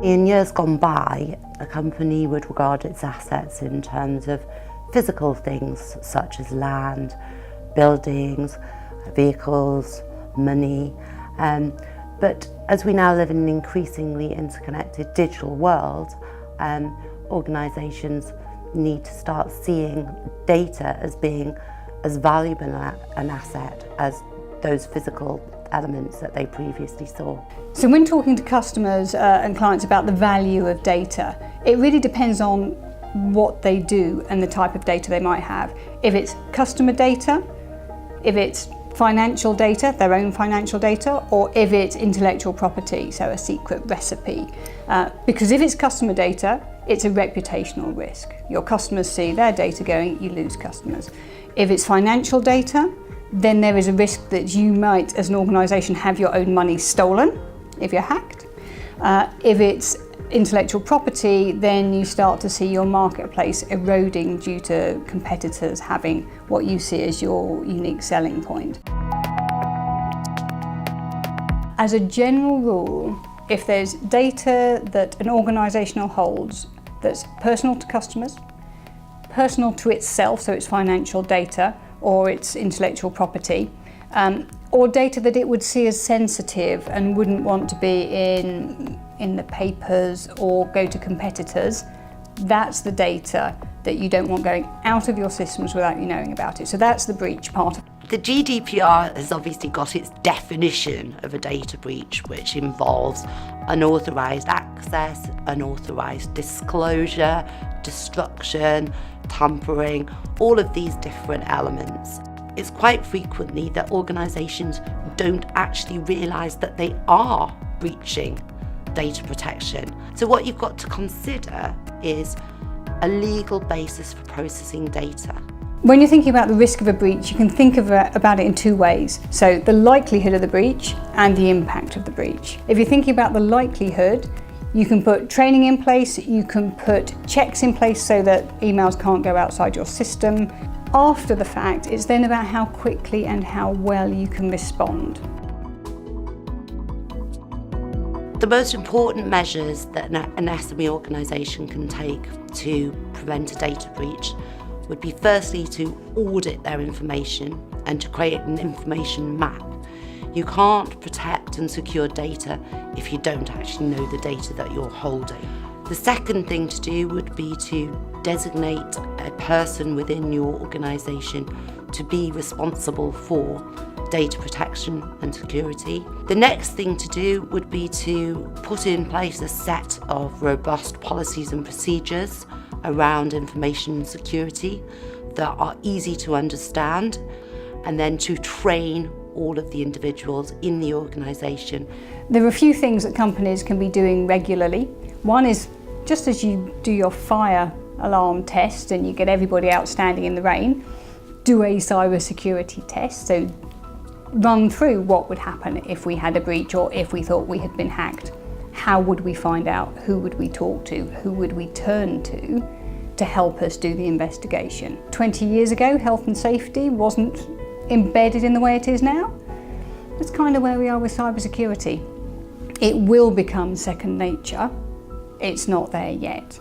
In years gone by, a company would regard its assets in terms of physical things such as land, buildings, vehicles, money. But as we now live in an increasingly interconnected digital world, organisations need to start seeing data as being as valuable an asset as those physical elements that they previously saw. So when talking to customers and clients about the value of data, it really depends on what they do and the type of data they might have. If it's customer data, if it's financial data, their own financial data, or if it's intellectual property, so a secret recipe. Because if it's customer data, it's a reputational risk. Your customers see their data going, you lose customers. If it's financial data, then there is a risk that you might, as an organisation, have your own money stolen if you're hacked. If it's intellectual property, then you start to see your marketplace eroding due to competitors having what you see as your unique selling point. As a general rule, if there's data that an organisation holds that's personal to customers, personal to itself, so it's financial data, or its intellectual property, or data that it would see as sensitive and wouldn't want to be in the papers or go to competitors, that's the data that you don't want going out of your systems without you knowing about it. So that's the breach part. The GDPR has obviously got its definition of a data breach, which involves unauthorised access, unauthorised disclosure, destruction, tampering, all of these different elements. It's quite frequently that organisations don't actually realise that they are breaching data protection. So what you've got to consider is a legal basis for processing data. When you're thinking about the risk of a breach, you can think about it in two ways. So the likelihood of the breach and the impact of the breach. If you're thinking about the likelihood, you can put training in place, you can put checks in place so that emails can't go outside your system. After the fact, it's then about how quickly and how well you can respond. The most important measures that an SME organisation can take to prevent a data breach would be firstly to audit their information and to create an information map. You can't protect and secure data if you don't actually know the data that you're holding. The second thing to do would be to designate a person within your organisation to be responsible for data protection and security. The next thing to do would be to put in place a set of robust policies and procedures around information security that are easy to understand, and then to train all of the individuals in the organisation. There are a few things that companies can be doing regularly. One is, just as you do your fire alarm test and you get everybody out standing in the rain, do a cybersecurity test. So run through what would happen if we had a breach or if we thought we had been hacked. How would we find out? Who would we talk to? Who would we turn to help us do the investigation? 20 years ago, health and safety wasn't embedded in the way it is now. That's kind of where we are with cybersecurity. It will become second nature. It's not there yet.